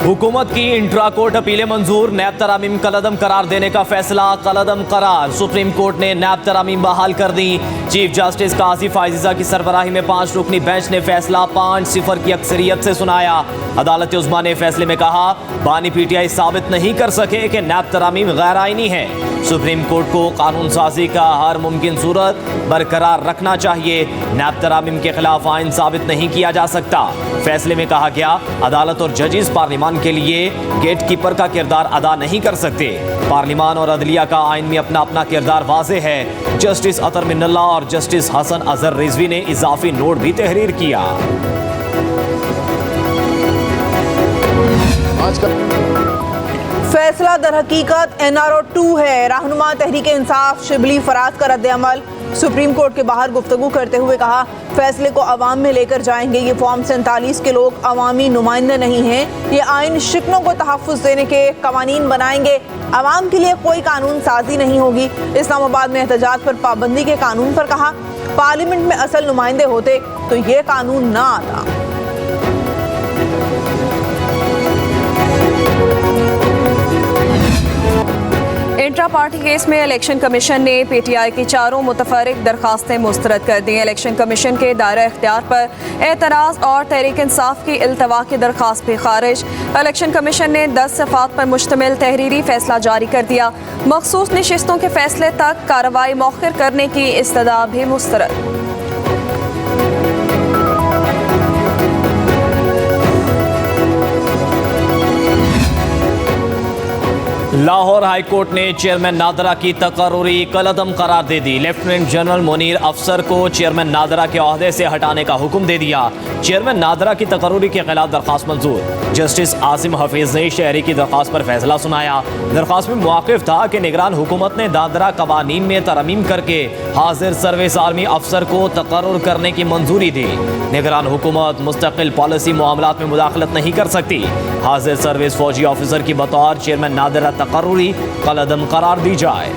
हुकूमत की intra court अपीलें मंजूर, नैब तरामीम कलअदम करार देने का फैसला कलअदम करार। सुप्रीम कोर्ट ने नैब तरामीम बहाल कर दी। चीफ जस्टिस काजी फाइज़ा की सरबराही में 5 रुकनी बेंच ने फैसला 5-0 की अक्सरियत से सुनाया। अदालत उज़्मा ने फैसले में कहा, बानी पीटीआई साबित नहीं कर सके कि नैब तरामीम गैर आईनी है। सुप्रीम कोर्ट को कानून साजी का हर मुमकिन सूरत बरकरार रखना चाहिए। नैब तरामीम के खिलाफ आइन साबित नहीं किया जा सकता। फैसले में कहा गया, अदालत और जजेस पार्लियामान के लिए गेट कीपर का किरदार अदा नहीं कर सकते। पार्लियामान और अदलिया का आइन में अपना अपना किरदार वाज़े है। जस्टिस अतर मिन्नल्ला और जस्टिस हसन अजहर रिजवी ने इजाफी नोट भी तहरीर किया। फैसला दर हकीकत NRO 2 है। रहनुमा तहरीक इंसाफ शिबली फराज का रद्द-ए-अमल। सुप्रीम कोर्ट के बाहर गुफ्तगू करते हुए कहा, फैसले को अवाम में लेकर जाएंगे। ये फॉर्म 47 के लोग अवामी नुमाइंदे नहीं हैं। ये आइन शिकनों को तहफ़्फ़ुज़ देने के कवानीन बनाएंगे। अवाम के लिए कोई कानून साजी नहीं होगी। इस्लामाबाद में एहतजाज पर पाबंदी के कानून पर कहा, पार्लियामेंट में असल नुमाइंदे होते तो ये कानून ना आता। इंट्रा पार्टी केस में इलेक्शन कमीशन ने पीटीआई की 4 मुतफर्रिक दरखास्तें मुस्तरद कर दी। इलेक्शन कमीशन के दायरा इख्तियार पर एतराज़ और तहरीक इंसाफ की इल्तवा की दरखास्त भी खारिज। इलेक्शन कमीशन ने 10 सफ़ात पर मुश्तमिल तहरीरी फैसला जारी कर दिया। मखसूस नशिस्तों के फैसले तक कार्रवाई मौखर करने की इस्तदा भी मुस्तरद। लाहौर हाई कोर्ट ने चेयरमैन नादरा की तकर्रुरी कलअदम करार दे दी। लेफ्टिनेंट जनरल मुनीर अफसर को चेयरमैन नादरा के ओहदे से हटाने का हुक्म दे दिया। चेयरमैन नादरा की तकर्रुरी के खिलाफ दरखास्त मंजूर। जस्टिस आसिम हफीज ने शहरी की दरखास्त पर फैसला सुनाया। दरखास्त में मुवाकिफ था कि निगरान हुकूमत ने नादरा कवानीन में तरमीम करके हाजिर सर्विस आर्मी अफसर को तकर्रुर करने की मंजूरी दी। निगरान हुकूमत मुस्तकिल पॉलिसी मामलात में मुदाखलत नहीं कर सकती। हाजिर सर्विस फौजी ऑफिसर की बतौर चेयरमैन नादरा तकर्रुरी कलअदम करार दी जाए।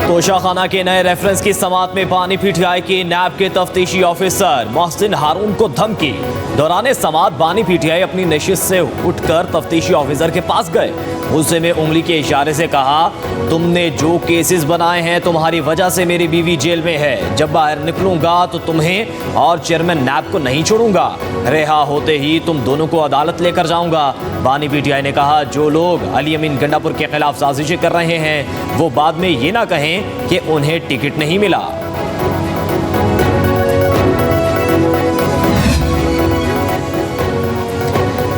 तोशाखाना के नए रेफरेंस की समात में बानी पीटीआई के नैब के तफ्तीशी ऑफिसर मोहसिन हारून को धमकी। दौरान समात बानी पीटीआई अपनी नशिस्त से उठकर तफ्तीशी ऑफिसर के पास गए। गुस्से में उंगली के इशारे से कहा, तुमने जो केसेस बनाए हैं तुम्हारी वजह से मेरी बीवी जेल में है। जब बाहर निकलूंगा तो तुम्हें और चेयरमैन नैब को नहीं छोड़ूंगा। रिहा होते ही तुम दोनों को अदालत लेकर जाऊंगा। बानी पीटीआई ने कहा, जो लोग अली अमीन गंडापुर के खिलाफ साजिशें कर रहे हैं वो बाद में ये ना कहें कि उन्हें टिकट नहीं मिला।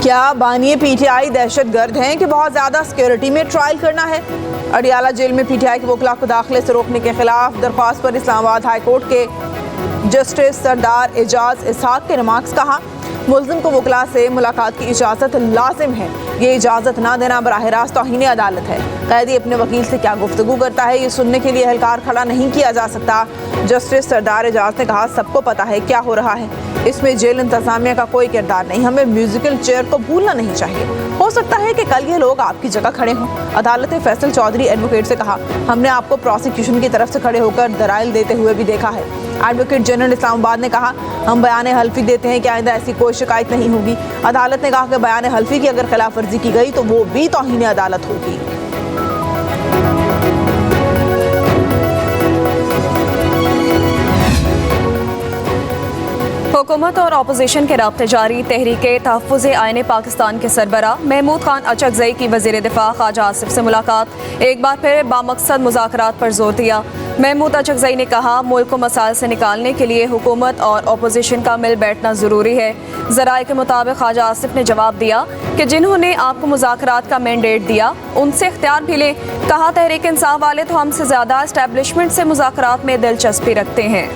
क्या बानी पीटीआई दहशतगर्द हैं कि बहुत ज्यादा सिक्योरिटी में ट्रायल करना है? अडियाला जेल में पीटीआई के वकला को दाखिले से रोकने के खिलाफ दरख्वास्त पर इस्लामाबाद हाई कोर्ट के जस्टिस सरदार एजाज इसहाक के रिमार्क्स। कहा, मुल्ज़िम को वकला से मुलाकात की इजाज़त लाजिम है। ये इजाज़त ना देना बराह रास्त तौहीन अदालत है। कैदी अपने वकील से क्या गुफ्तगू करता है ये सुनने के लिए एहलकार खड़ा नहीं किया जा सकता। जस्टिस सरदार एजाज ने कहा, सबको पता है क्या हो रहा है। इसमें जेल इंतजामिया का कोई किरदार नहीं। हमें म्यूजिकल चेयर को भूलना नहीं चाहिए। हो सकता है कि कल ये लोग आपकी जगह खड़े हों। अदालत ने फैसल चौधरी एडवोकेट से कहा, हमने आपको प्रोसिक्यूशन की तरफ से खड़े होकर दलाइल देते हुए भी देखा है। एडवोकेट जनरल इस्लामाबाद ने कहा, हम बयान हल्फी देते हैं कि आइंदा ऐसी कोई शिकायत नहीं होगी। अदालत ने कहा कि बयान हल्फी की अगर खिलाफ वर्जी की गई तो वो भी तौहीन अदालत होगी। हुकूमत और अपोजिशन के राब्ते जारी। तहरीके तहफ़्फ़ुज़े आईने पाकिस्तान के सरबराह महमूद खान अचकज़ई की वज़ीर दिफ़ा ख्वाजा आसिफ से मुलाकात। एक बार फिर बामकसद मुज़ाकरात पर जोर दिया। महमूद अचकज़ई ने कहा, मुल्क को मसाइल से निकालने के लिए हुकूमत और अपोजिशन का मिल बैठना ज़रूरी है। ज़राए के मुताबिक ख्वाजा आसिफ ने जवाब दिया कि जिन्होंने आपको मुज़ाकरात का मैंडेट दिया उनसे इख्तियार भी लें। कहा, तहरीक इंसाफ वाले तो हमसे ज़्यादा एस्टैब्लिशमेंट से मुज़ाकरात में दिलचस्पी रखते हैं।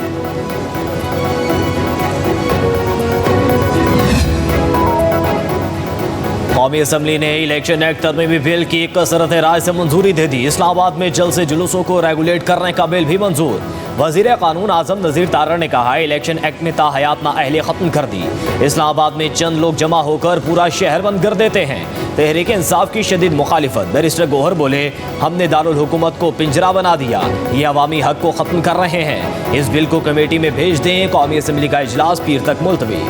कौमी असम्बली ने इलेक्शन एक्ट तरमीमी बिल की कसरत राय से मंजूरी दे दी। इस्लामाबाद में जल्द से जुलूसों को रेगुलेट करने का बिल भी मंजूर। वजीर कानून आजम नज़ीर तारड़ ने कहा इलेक्शन एक्ट में ताहयात नाअहली खत्म कर दी। इस्लामाबाद में चंद लोग जमा होकर पूरा शहर बंद कर देते हैं। तहरीक इंसाफ की शदीद मुखालिफत। बैरिस्टर गोहर बोले हमने दारुल हुकूमत को पिंजरा बना दिया, ये अवामी हक को खत्म कर रहे हैं। इस बिल को कमेटी में भेज दें। कौमी असम्बली का इजलास पीर तक मुलतवी।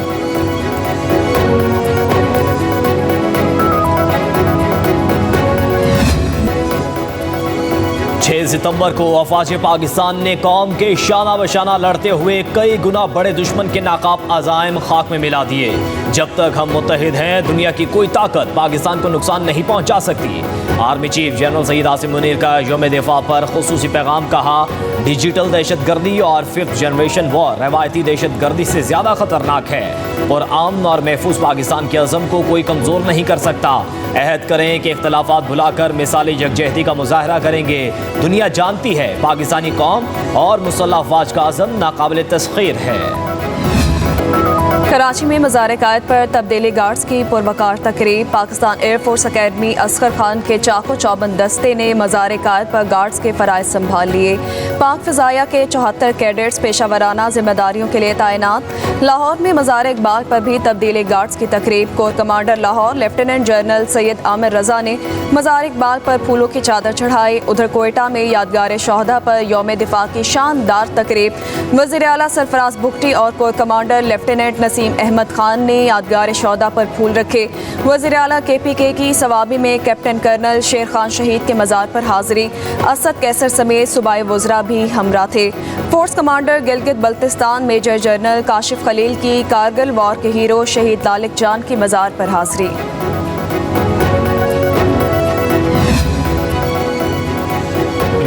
6 सितंबर को अफवाज पाकिस्तान ने कौम के शाना बशाना लड़ते हुए कई गुना बड़े दुश्मन के नाकाब अज़ाइम खाक में मिला दिए। जब तक हम मुत्तहिद हैं दुनिया की कोई ताकत पाकिस्तान को नुकसान नहीं पहुंचा सकती। Army chief general Saeed Asim Munir का यौम दिफा पर खुसूसी पैगाम। कहा डिजिटल दहशतगर्दी और 5th जनरेशन वॉर रवायती दहशतगर्दी से ज़्यादा खतरनाक है और अमन और महफूज पाकिस्तान के अज़म को कोई कमज़ोर नहीं कर सकता। अहद करें कि इख्तलाफात भुलाकर मिसाली यकजहती का मुजाहरा करेंगे। दुनिया जानती है पाकिस्तानी कौम और मुसल्लह अफवाज का अज़म नाकाबिल तस्खीर है। कराची में मज़ार कायद पर तब्दीली गार्ड्स की पुरवकार तकरीब। पाकिस्तान एयरफोर्स अकेडमी असगर खान के चाको चौबंद दस्ते ने मज़ार कायद पर गार्ड्स के फ़राइज़ संभाल लिए। पाक फ़िज़ाया के 74 कैडेट्स पेशावराना जिम्मेदारियों के लिए तैनात। लाहौर में मज़ार इकबाल पर भी तब्दीली गार्ड्स की तकरीब। Corps commander Lahore lieutenant general Syed Amir Raza ने मज़ार इकबाल पर फूलों की चादर चढ़ाई। उधर कोयटा में यादगार शोहदा पर यौम दिफा की शानदार तकरीब। वज़ीर आला सरफराज बुगटी और core commander lieutenant Naseem Ahmed Khan ने यादगार शोहदा पर फूल रखे। वज़ीर आला KPK की सवाबी में कैप्टन कर्नल शेर खान शहीद के मज़ार पर हाज़िरी। असद कैसर समेत सूबाई वज़रा भी हमरा थे। Force commander Gilgit Baltistan major general Kashif Khalil की कारगिल वॉर के हीरो शहीद लालिक जान की मज़ार पर हाज़िरी।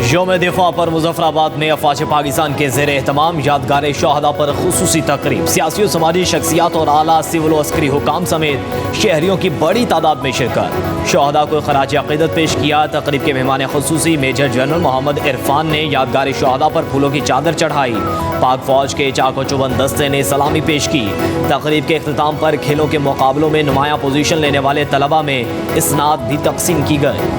यौम दिफा पर मुजफ्फराबाद में अफवाज पाकिस्तान के ज़ेर एहतमाम यादगार शोहदा पर खुसूसी तकरीब। सियासी और समाजी शख्सियात और आला सिविल व अस्करी हुकाम समेत शहरियों की बड़ी तादाद में शिरकत। शोहदा को खराज अक़ीदत पेश किया। तकरीब के मेहमान खुसूसी मेजर जनरल मोहम्मद इरफान ने यादगार शोहदा पर फूलों की चादर चढ़ाई। पाक फौज के चाको चौबंद दस्ते ने सलामी पेश की। तकरीब के अख्ताम पर खेलों के मुकाबलों में नुमायां पोजीशन लेने वाले तलबा में इसनाद भी तकसीम की गई।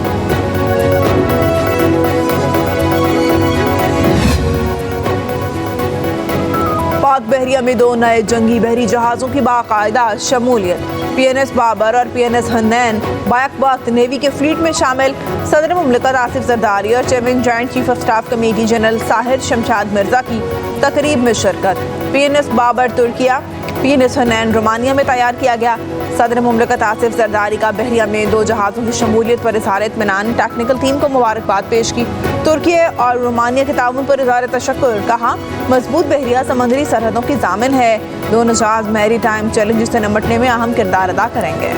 पाक बहरिया में 2 नए जंगी बहरी जहाज़ों की बाकायदा शमूलियत। PNS बाबर और PNS हन्नैन बायकबात नेवी के फ्लीट में शामिल। सदर मुमलिकत आसिफ जरदारी और chairman joint chief of staff committee general Sahir Shamshad Mirza की तकरीब में शिरकत। PNS Babar Turkiye, PNS Hunain Romania में तैयार किया गया। सदर मुमलिकत आसिफ जरदारी का बहरिया में 2 जहाज़ों की शमूलियत पर इज़हार इत्मीनान। टेक्निकल टीम को मुबारकबाद पेश की। तुर्किया और रोमानिया के ताउन पर इज़हार तशक्कुर। कहा मजबूत बहरिया समंदरी सरहदों की जामिन है। दोनों जहाज़ मैरी टाइम चैलेंज से निपटने में अहम किरदार अदा करेंगे।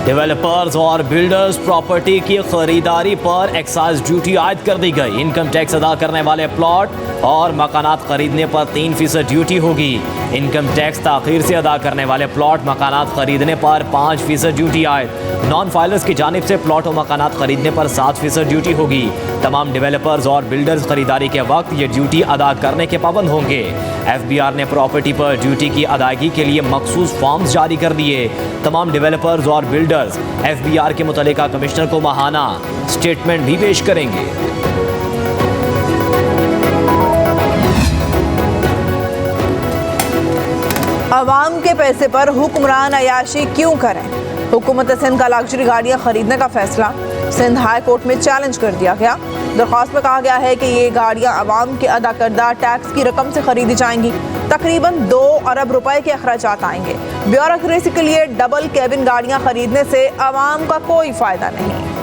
डेवलपर्स और बिल्डर्स प्रॉपर्टी की खरीदारी पर एक्साइज ड्यूटी आयद कर दी गई। इनकम टैक्स अदा करने वाले प्लॉट और मकानात खरीदने पर 3% ड्यूटी होगी। इनकम टैक्स ताखीर से अदा करने वाले प्लॉट मकानात खरीदने पर 5% ड्यूटी आयद। नॉन फाइलर्स की जानिब से प्लॉट और मकानात खरीदने पर 7% ड्यूटी होगी। तमाम डेवलपर्स और बिल्डर्स खरीदारी के वक्त ये ड्यूटी अदा करने के पाबंद होंगे। FBR ने प्रॉपर्टी पर ड्यूटी की अदायगी के लिए मखसूस फॉर्म्स जारी कर दिए। तमाम डेवलपर्स और बिल्डर्स FBR के मुतल्लिका कमिश्नर को माहाना स्टेटमेंट भी पेश करेंगे। अवाम के पैसे पर हुक्मरान अयाशी क्यों करें? हुकूमत सिंध का लग्जरी गाड़ियाँ खरीदने का फैसला सिंध हाई कोर्ट में चैलेंज कर दिया गया। दरख्वास्त में कहा गया है कि ये गाड़ियाँ अवाम के अदा करदा टैक्स की रकम से खरीदी जाएंगी। तकरीबन 2 अरब रुपए के अखराजात आएंगे। ब्यूरोक्रेसी के लिए डबल कैबिन गाड़ियाँ खरीदने से अवाम का कोई फ़ायदा नहीं।